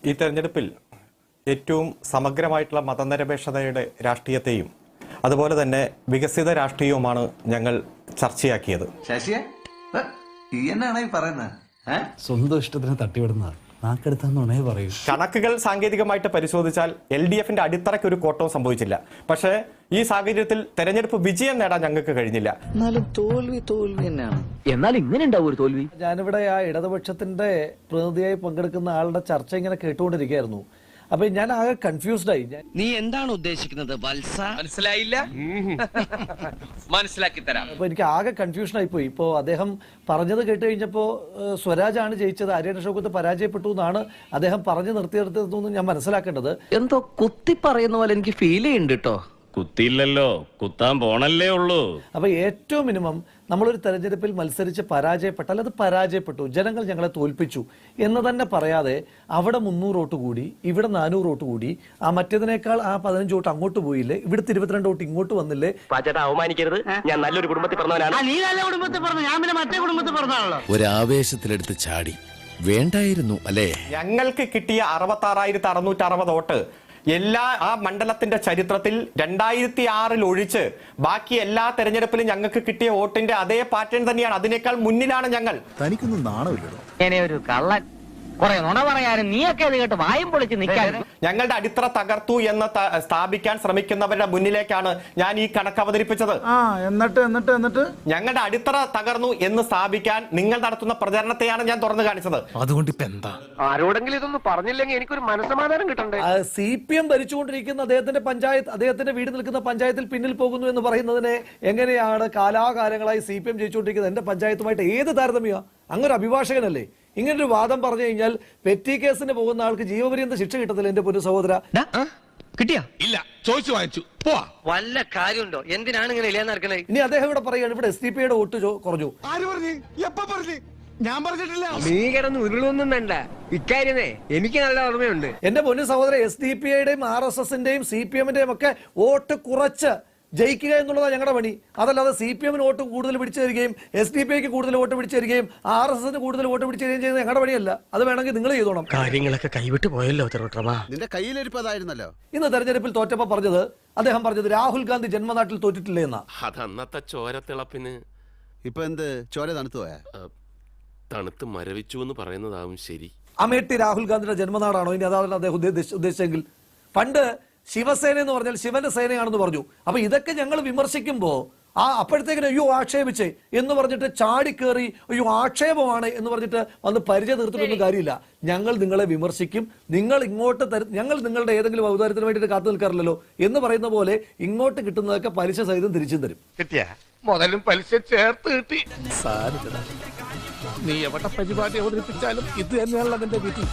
ഈ തെരഞ്ഞെടുപ്പിൽ ഏറ്റവും സമഗ്രമായിട്ടുള്ള മതനിരപേക്ഷതയുടെ രാഷ്ട്രീയത്തെയും അതുപോലെ തന്നെ വികസിത രാഷ്ട്രീയവുമാണ് ഞങ്ങൾ ചർച്ചയാക്കിയത്. ശശിയെ എന്നാണ് ഈ പറയുന്നത്? സ്വന്തം ഇഷ്ടത്തിന് തട്ടിവിടുന്ന നാക്കെടുത്താന്നുണേ പറയൂ. കണക്കുകൾ സാങ്കേതികമായിട്ട് പരിശോധിച്ചാൽ LDFന്റെ അടിത്തറയ്ക്ക് ഒരു കോട്ടവും സംഭവിച്ചില്ല. പക്ഷേ ഈ സാഹചര്യത്തിൽ തെരഞ്ഞെടുപ്പ് വിജയം നേടാൻ ഞങ്ങൾക്ക് കഴിഞ്ഞില്ല. എന്നാലും തോൽവി തന്നെയാണ്. എന്നാൽ ഇങ്ങനെ ഉണ്ടാവും ഒരു തോൽവി. ഞാനിവിടെ ആ ഇടതുപക്ഷത്തിന്റെ പ്രതിനിധിയായി പങ്കെടുക്കുന്ന ആളുടെ ചർച്ച ഇങ്ങനെ കേട്ടുകൊണ്ടിരിക്കുകയായിരുന്നു. അപ്പൊ ഞാൻ ആകെ കൺഫ്യൂസ്ഡ് ആയി. നീ എന്താണ് ഉദ്ദേശിക്കുന്നത് വത്സ? മനസ്സിലായില്ല? മനസ്സിലാക്കി തരാം. അപ്പൊ എനിക്ക് ആകെ കൺഫ്യൂഷൻ ആയിപ്പോയി. ഇപ്പോ അദ്ദേഹം പറഞ്ഞത് കേട്ട് കഴിഞ്ഞപ്പോ സ്വരാജാണ് ജയിച്ചത്, ആര്യാടൻ ഷൗക്കത്ത് പരാജയപ്പെട്ടു എന്നാണ് അദ്ദേഹം പറഞ്ഞു നിർത്തിയെടുത്തതെന്ന് ഞാൻ മനസ്സിലാക്കേണ്ടത്. എന്തോ കുത്തി പറയുന്ന പോലെ എനിക്ക് ഫീൽ ചെയ്യുന്നുണ്ട് കേട്ടോ. കുത്തിയില്ലല്ലോ, കുത്താൻ പോണല്ലേ ഉള്ളൂ. അപ്പൊ ഏറ്റവും മിനിമം നമ്മളൊരു തെരഞ്ഞെടുപ്പിൽ മത്സരിച്ച് പരാജയപ്പെട്ടാൽ അത് പരാജയപ്പെട്ടു, ജനങ്ങൾ ഞങ്ങളെ തോൽപ്പിച്ചു എന്ന് തന്നെ പറയാതെ അവിടെ 300 വോട്ട് കൂടി, ഇവിടെ 400 വോട്ട് കൂടി, ആ മറ്റേതിനേക്കാൾ ആ 15 വോട്ട് അങ്ങോട്ട് പോയില്ലേ, ഇവിടുത്തെ 22 വോട്ട് ഇങ്ങോട്ട് വന്നില്ലേ. പാചേട്ടാ അവമാനിക്കരുത്, ഞാൻ നല്ലൊരു കുടുംബത്തിൽ പറഞ്ഞവനാണ്. നീ നല്ല കുടുംബത്തിൽ പറഞ്ഞു, ഞാൻ പിന്നെ മറ്റേ കുടുംബത്തിൽ പറഞ്ഞാണല്ലോ. ഒരാവേശത്തിലെടുത്ത് ചാടി വേണ്ടായിരുന്നു അല്ലേ. ഞങ്ങൾക്ക് കിട്ടിയ 66,660 വോട്ട് ആ മണ്ഡലത്തിന്റെ ചരിത്രത്തിൽ 2006 ഒഴിച്ച് ബാക്കി എല്ലാ തെരഞ്ഞെടുപ്പിലും ഞങ്ങൾക്ക് കിട്ടിയ വോട്ടിന്റെ അതേ പാറ്റേൺ തന്നെയാണ്. അതിനേക്കാൾ മുന്നിലാണ് ഞങ്ങൾ. തനിക്കൊന്നും നാണമില്ലല്ലോ. ഒരു കള്ളൻ കുറെ നുണ പറയാനും നീയൊക്കെ ഇത് കേട്ട് വായും പൊളിച്ച് നിൽക്കാൻ. ഞങ്ങളുടെ അടിത്തറ തകർത്തു എന്ന് സ്ഥാപിക്കാൻ ശ്രമിക്കുന്നവരുടെ മുന്നിലേക്കാണ് ഞാൻ ഈ കണക്ക് അവതരിപ്പിച്ചത്. എന്നിട്ട് ഞങ്ങളുടെ അടിത്തറ തകർന്നു എന്ന് സ്ഥാപിക്കാൻ നിങ്ങൾ നടത്തുന്ന പ്രചരണത്തെയാണ് ഞാൻ തുറന്നു കാണിച്ചത്. അതുകൊണ്ട് ഇപ്പൊ എന്താ? ആരോടെങ്കിലും ഇതൊന്നും പറഞ്ഞില്ലെങ്കിൽ എനിക്കൊരു മനസ്സമാധാനം കിട്ടണ്ടേ? CPM ഭരിച്ചുകൊണ്ടിരിക്കുന്ന അദ്ദേഹത്തിന്റെ വീട് നിൽക്കുന്ന പഞ്ചായത്തിൽ പിന്നിൽ പോകുന്നു എന്ന് പറയുന്നതിനെ എങ്ങനെയാണ് കാലാകാലങ്ങളായി CPM ജയിച്ചുകൊണ്ടിരിക്കുന്നത് എന്റെ പഞ്ചായത്തുമായിട്ട് ഏത് താരതമ്യ? അങ്ങൊരു അഭിഭാഷകനല്ലേ? ഇങ്ങനൊരു വാദം പറഞ്ഞു കഴിഞ്ഞാൽ പെറ്റി കേസിന് പോകുന്ന ആൾക്ക് ജീവപര്യന്ത ശിക്ഷ കിട്ടത്തില്ല എന്റെ പൊന്നു സഹോദര. കിട്ടിയാ? ഇല്ല, ചോദിച്ചു വാങ്ങിച്ചു. പോവാ. വല്ല കാര്യമുണ്ടോ? എന്തിനാണ് ഇങ്ങനെ ഇല്ലാന്നറിക്കണേ? ഇനി അദ്ദേഹം ഇവിടെ പറയുകയാണ് ഇവിടെ SDPയുടെ വോട്ട് കുറഞ്ഞു. ആര് പറഞ്ഞു? എപ്പ പറഞ്ഞു? ഞാൻ പറഞ്ഞിട്ടില്ല. നീ കിടന്ന് ഉരുളൊന്നും വേണ്ട, ഇക്കാര്യമേ എനിക്ക് നല്ല ഓർമ്മയുണ്ട്. എന്റെ പൊന്നു സഹോദര, SDPയുടെയും RSSന്റെയും CPMന്റെയും ഒക്കെ വോട്ട് കുറച്ച് ജയിക്കുക എന്നുള്ളതാണ് ഞങ്ങളുടെ പണി. അതല്ലാതെ CPMന് വോട്ട് കൂടുതൽ പിടിച്ചു തരികയും SDPക്ക് കൂടുതൽ വോട്ട് പിടിച്ചു തരികയും RSSന് കൂടുതൽ വോട്ട് പിടിച്ചു തരികയും ചെയ്യുന്നത് ഞങ്ങളുടെ പണിയല്ല. അത് വേണമെങ്കിൽ നിങ്ങൾ ചെയ്തോണം. കാര്യങ്ങളൊക്കെ കൈവിട്ട് പോയല്ലോ തിരുവട്ടമാ. നിന്റെ കയ്യിലിരിപ്പതായിരുന്നല്ലോ. ഇന്ന് തെരഞ്ഞെടുപ്പിൽ തോറ്റപ്പോ അദ്ദേഹം പറഞ്ഞത് രാഹുൽ ഗാന്ധി ജന്മനാട്ടിൽ തോറ്റിട്ടില്ല എന്നാ. അതന്നത്തെ ചോരത്തിളപ്പിന് ഇപ്പൊ എന്ത് ചോര തണുത്തു പോയാ? തണുത്ത് മരവിച്ചു എന്ന് പറയുന്നതാവും ശരി. അമേഠി രാഹുൽ ഗാന്ധിയുടെ ജന്മനാടാണോ? ഇനി അതാണ് അദ്ദേഹം ഉദ്ദേശിച്ചെങ്കിൽ പണ്ട് ശിവസേന എന്ന് പറഞ്ഞാൽ ശിവന്റെ സേനയാണെന്ന് പറഞ്ഞു. അപ്പൊ ഇതൊക്കെ ഞങ്ങൾ വിമർശിക്കുമ്പോ അപ്പോഴത്തേക്കിന് അയ്യോ ആക്ഷേപിച്ചേ എന്ന് പറഞ്ഞിട്ട് ചാടിക്കേറി അയ്യോ ആക്ഷേപമാണ് എന്ന് പറഞ്ഞിട്ട് വന്ന് പരിചയം തീർത്തിട്ടൊന്നും കാര്യമില്ല. ഞങ്ങൾ നിങ്ങളെ വിമർശിക്കും, നിങ്ങൾ ഇങ്ങോട്ട് ഞങ്ങൾ നിങ്ങളുടെ ഏതെങ്കിലും ഔദാര്യത്തിന് വേണ്ടിയിട്ട് കാത്തു നിൽക്കാറില്ലല്ലോ എന്ന് പറയുന്ന പോലെ ഇങ്ങോട്ട് കിട്ടുന്നതൊക്കെ പലിശ സഹിതം തിരിച്ചും തരും. കിട്ടിയാ? മുതലും പലിശ ചേർത്ത് കിട്ടി. നീ എവിടെ പരിപാടി അവതരിപ്പിച്ചാലും ഇത് തന്നെയാണല്ലോ അതിന്റെ വിധി.